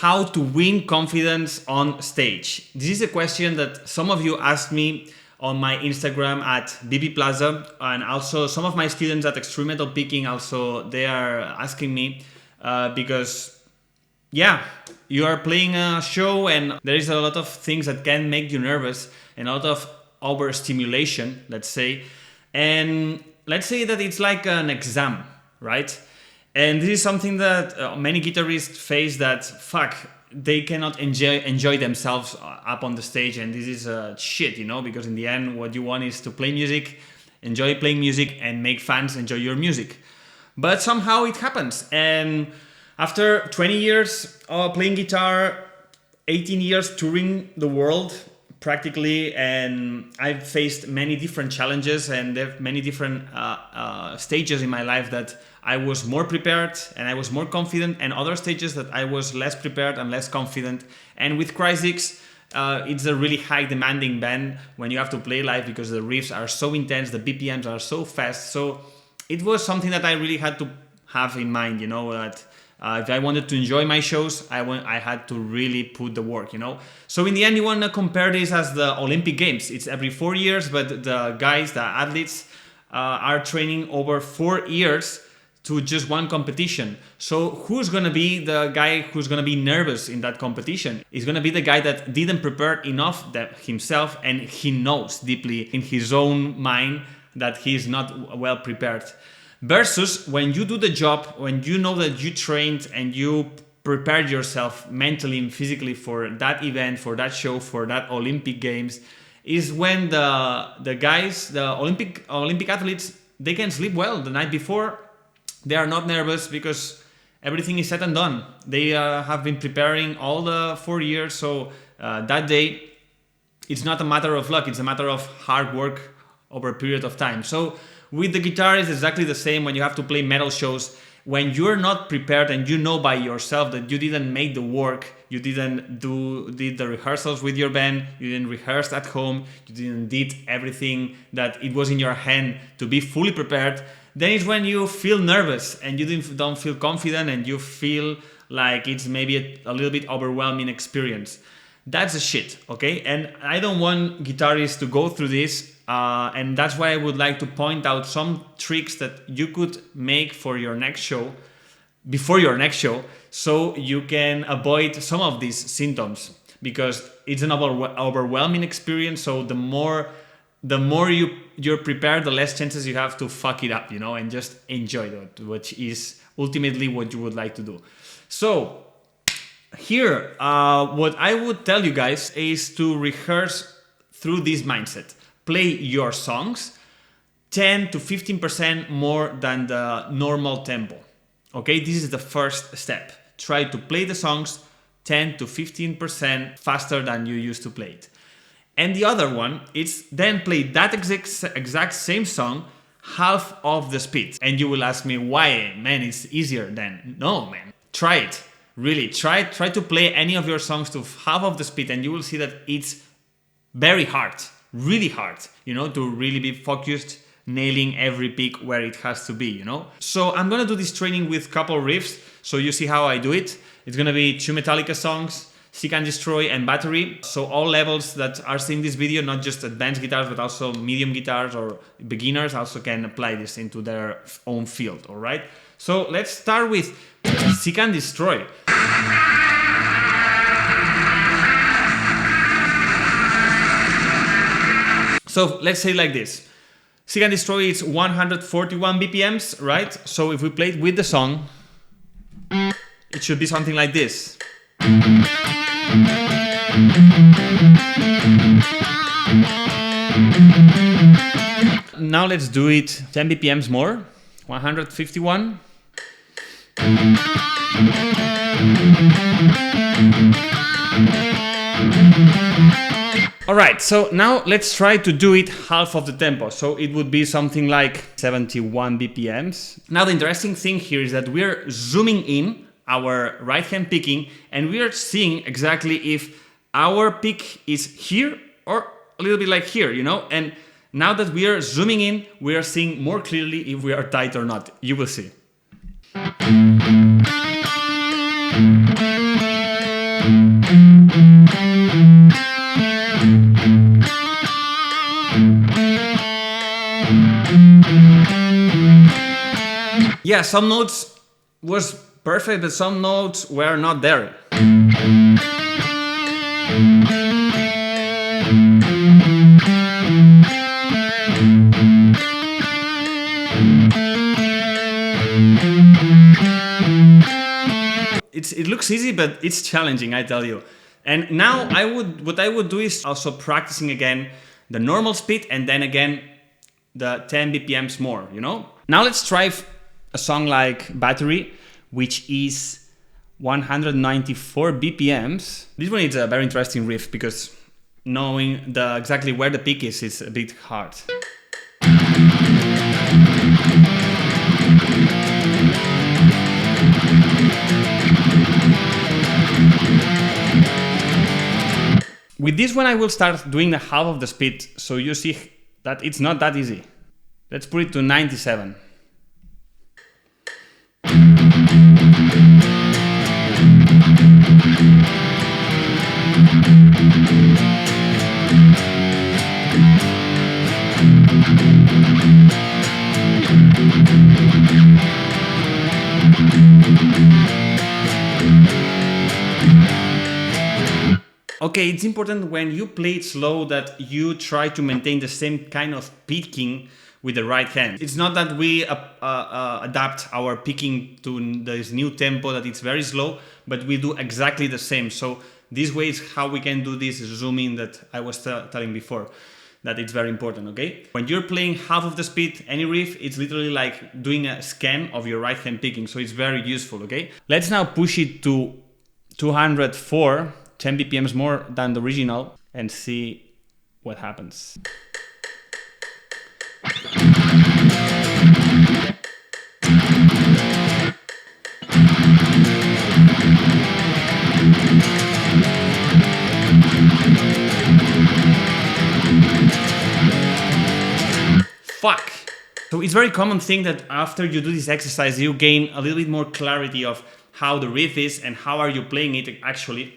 how to win confidence on stage. This is a question that some of you asked me on my Instagram at BB Plaza, and also some of my students at Extreme Metal Picking also, they are asking me because yeah, you are playing a show and there is a lot of things that can make you nervous and a lot of overstimulation, let's say. And let's say that it's like an exam, right? And this is something that many guitarists face, that they cannot enjoy themselves up on the stage, and this is shit, because in the end what you want is to play music, enjoy playing music, and make fans enjoy your music. But somehow it happens, and after 20 years playing guitar, 18 years touring the world practically, and I've faced many different challenges, and there are many different stages in my life that I was more prepared and I was more confident, and other stages that I was less prepared and less confident. And with Cryzix, it's a really high demanding band when you have to play live, because the riffs are so intense, the BPMs are so fast. So it was something that I really had to have in mind, that if I wanted to enjoy my shows, I had to really put the work, So in the end, you want to compare this as the Olympic Games. It's every 4 years, but the guys, the athletes, are training over 4 years to just one competition. So who's going to be the guy who's going to be nervous in that competition? It's going to be the guy that didn't prepare enough himself, and he knows deeply in his own mind that he's not well prepared. Versus when you do the job, when you know that you trained and you prepared yourself mentally and physically for that event, for that show, for that Olympic Games, is when the guys, the Olympic athletes, they can sleep well the night before. They are not nervous because everything is said and done. They have been preparing all the 4 years, so that day, it's not a matter of luck, it's a matter of hard work over a period of time. So with the guitar, it's exactly the same when you have to play metal shows. When you're not prepared and you know by yourself that you didn't make the work, you did the rehearsals with your band, you didn't rehearse at home, you didn't did everything that it was in your hand to be fully prepared, then it's when you feel nervous and you don't feel confident and you feel like it's maybe a little bit overwhelming experience. That's a shit, okay? And I don't want guitarists to go through this, and that's why I would like to point out some tricks that you could make for your next show, before your next show, so you can avoid some of these symptoms, because it's an overwhelming experience. So the more you're prepared, the less chances you have to fuck it up, and just enjoy it, which is ultimately what you would like to do. So here, what I would tell you guys is to rehearse through this mindset. Play your songs 10 to 15% more than the normal tempo. Okay, this is the first step. Try to play the songs 10 to 15% faster than you used to play it. And the other one is then play that exact same song half of the speed. And you will ask me, why, man, it's easier then. No, man, try it. Really, try to play any of your songs to half of the speed, and you will see that it's very hard, really hard, to really be focused, nailing every pick where it has to be, So I'm gonna do this training with couple riffs, so you see how I do it. It's gonna be 2 Metallica songs, Seek and Destroy, and Battery. So all levels that are seeing this video, not just advanced guitars, but also medium guitars or beginners also can apply this into their own field, all right? So let's start with Seek and Destroy. So let's say like this. Seek and Destroy is 141 BPMs, right? So if we play it with the song, it should be something like this. Now let's do it 10 BPMs more. 151. Alright, so now let's try to do it half of the tempo. So it would be something like 71 BPMs. Now the interesting thing here is that we're zooming in our right hand picking, and we are seeing exactly if our pick is here or a little bit like here, And now that we are zooming in, we are seeing more clearly if we are tight or not. You will see. Yeah, some notes was perfect, but some notes were not there. It looks easy, but it's challenging, I tell you. And now what I would do is also practicing again the normal speed and then again the 10 BPMs more, you know? Now let's try a song like Battery, which is 194 BPMs. This one is a very interesting riff because knowing exactly where the pick is a bit hard. With this one I will start doing the half of the speed, so you see that it's not that easy. Let's put it to 97. Okay, it's important when you play it slow that you try to maintain the same kind of picking with the right hand. It's not that we adapt our picking to this new tempo that it's very slow, but we do exactly the same. So this way is how we can do this zooming that I was telling before, that it's very important, okay? When you're playing half of the speed, any riff, it's literally like doing a scan of your right hand picking, so it's very useful, okay? Let's now push it to 204, 10 BPMs more than the original, and see what happens. Fuck! So it's a very common thing that after you do this exercise, you gain a little bit more clarity of how the riff is and how are you playing it actually.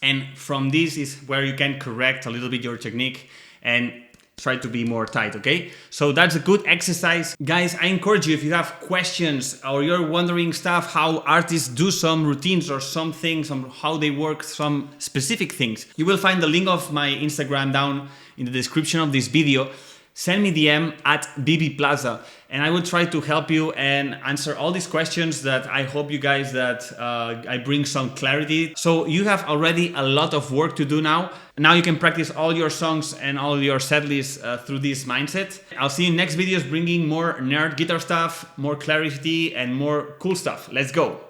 And from this is where you can correct a little bit your technique and try to be more tight, okay? So that's a good exercise. Guys, I encourage you, if you have questions or you're wondering stuff, how artists do some routines or some things, on how they work, some specific things, you will find the link of my Instagram down in the description of this video. Send me DM at BB Plaza and I will try to help you and answer all these questions that I hope you guys that I bring some clarity. So you have already a lot of work to do now. Now you can practice all your songs and all your set lists through this mindset. I'll see you in next videos bringing more nerd guitar stuff, more clarity and more cool stuff. Let's go.